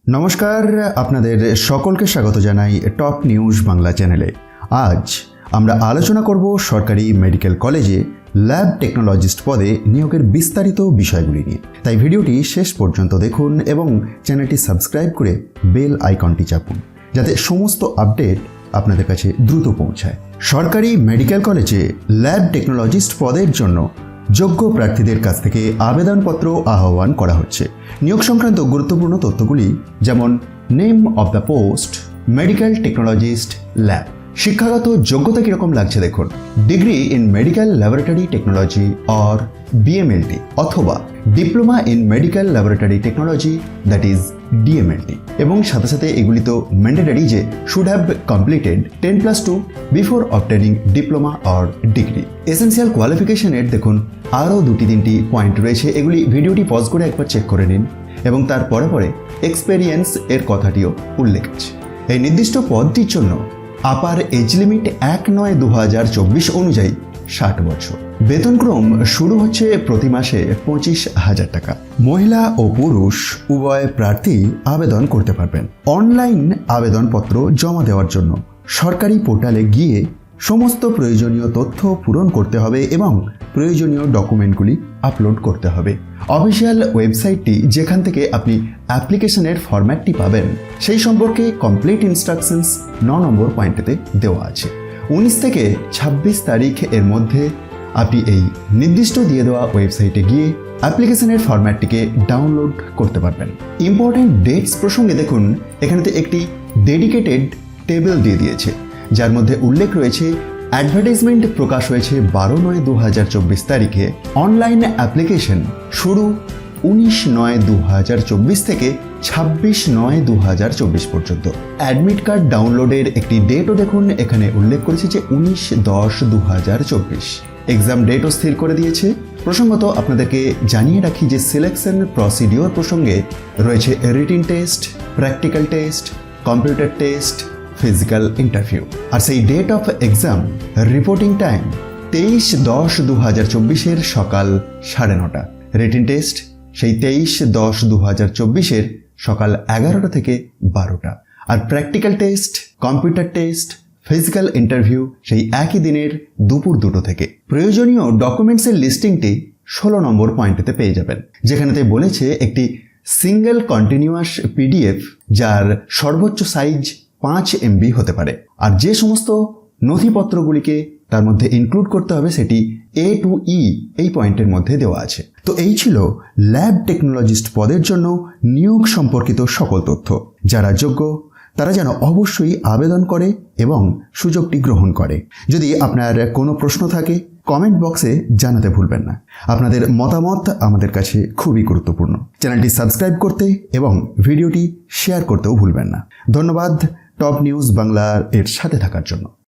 নমস্কার, আপনাদের সকলকে স্বাগত জানাই টপ নিউজ বাংলা চ্যানেলে। আজ আমরা আলোচনা করব সরকারি মেডিকেল কলেজে ল্যাব টেকনোলজিস্ট পদে নিয়োগের বিস্তারিত বিষয়গুলি নিয়ে। তাই ভিডিওটি শেষ পর্যন্ত দেখুন এবং চ্যানেলটি সাবস্ক্রাইব করে বেল আইকনটি চাপুন, যাতে সমস্ত আপডেট আপনাদের কাছে দ্রুত পৌঁছায়। সরকারি মেডিকেল কলেজে ল্যাব টেকনোলজিস্ট পদের জন্য যোগ্য প্রার্থীদের কাছ থেকে আবেদনপত্র আহ্বান করা হচ্ছে। নিয়োগ সংক্রান্ত গুরুত্বপূর্ণ তথ্যগুলি যেমন name of the post, medical technologist lab. শিক্ষাগত যোগ্যতা কীরকম লাগছে দেখুন। Degree in medical laboratory technology or BMLT অথবা diploma in medical laboratory technology, that is DMLT. এবং সাথে সাথে এগুলি তো ম্যান্ডেটরি যে should have completed 10+2 before obtaining diploma or degree. Essential কোয়ালিফিকেশনের দেখুন আরও 2-3টি পয়েন্ট রয়েছে, এগুলি ভিডিওটি পজ করে একবার চেক করে নিন এবং তার পরে এক্সপেরিয়েন্স এর কথাটিও উল্লেখ আছে। এই নির্দিষ্ট পদটির জন্য আপার এজ লিমিট 1/9/2024 অনুযায়ী 60 বছর। বেতনক্রম শুরু হচ্ছে প্রতি মাসে 25,000 টাকা। মহিলা ও পুরুষ উভয় প্রার্থী আবেদন করতে পারবেন। অনলাইন আবেদনপত্র জমা দেওয়ার জন্য সরকারি পোর্টালে গিয়ে সমস্ত প্রয়োজনীয় তথ্য পূরণ করতে হবে এবং প্রয়োজনীয় ডকুমেন্টগুলি আপলোড করতে হবে। অফিসিয়াল ওয়েবসাইটটি, যেখান থেকে আপনি অ্যাপ্লিকেশনের ফরম্যাটটি পাবেন, সেই সম্পর্কে কমপ্লিট ইনস্ট্রাকশনস 9 নম্বর পয়েন্টেতে দেওয়া আছে। 19 থেকে 26 তারিখ এর মধ্যে আপনি এই নির্দিষ্ট দিয়ে দেওয়া ওয়েবসাইটে গিয়ে অ্যাপ্লিকেশনের ফরম্যাটটিকে ডাউনলোড করতে পারবেন। ইম্পর্টেন্ট ডেটস প্রসঙ্গে দেখুন, এখানেতে একটি ডেডিকেটেড টেবিল দিয়ে দিয়েছে, যার মধ্যে উল্লেখ রয়েছে অ্যাডভার্টাইজমেন্ট প্রকাশ হয়েছে 12/9/2024 তারিখে। অনলাইন অ্যাপ্লিকেশন শুরু 19/9/2024 থেকে 26/9/2024 পর্যন্ত। অ্যাডমিট কার্ড ডাউনলোডের একটি ডেটও দেখুন, এখানে উল্লেখ করেছে যে 19/10/2024। এক্সাম ডেটও স্থির করে দিয়েছে। প্রসঙ্গত আপনাদেরকে জানিয়ে রাখি যে সিলেকশন প্রসিডিওর প্রসঙ্গে রয়েছে written test, practical test, computer test, physical interview. আর সেই date of exam, reporting time 23/10/2024 সকাল 9:30। রিটিন টেস্ট সেই 23/10/2024 সকাল 11টা থেকে 12টা। আর practical test, computer test, physical interview সেই একই দিনের দুপুর 2টো থেকে। প্রয়োজনীয় ডকুমেন্টসের লিস্টিংটি 16 নম্বর পয়েন্টেতে পেয়ে যাবেন, যেখানেতে বলেছে একটি সিঙ্গেল কন্টিনিউয়াস পিডিএফ যার সর্বোচ্চ সাইজ 5 MB হতে পারে। আর যে সমস্ত নথিপত্রগুলিকে তার মধ্যে ইনক্লুড করতে হবে সেটি A to E এই পয়েন্টের মধ্যে দেওয়া আছে। তো এই ছিল ল্যাব টেকনোলজিস্ট পদের জন্য নিয়োগ সম্পর্কিত সকল তথ্য। যারা যোগ্য তারা যেন অবশ্যই আবেদন করে এবং সুযোগটি গ্রহণ করে। যদি আপনার কোনো প্রশ্ন থাকে কমেন্ট বক্সে জানাতে ভুলবেন না। আপনাদের মতামত আমাদের কাছে খুবই গুরুত্বপূর্ণ। চ্যানেলটি সাবস্ক্রাইব করতে এবং ভিডিওটি শেয়ার করতেও ভুলবেন না। ধন্যবাদ টপ নিউজ বাংলার এর সাথে থাকার জন্য।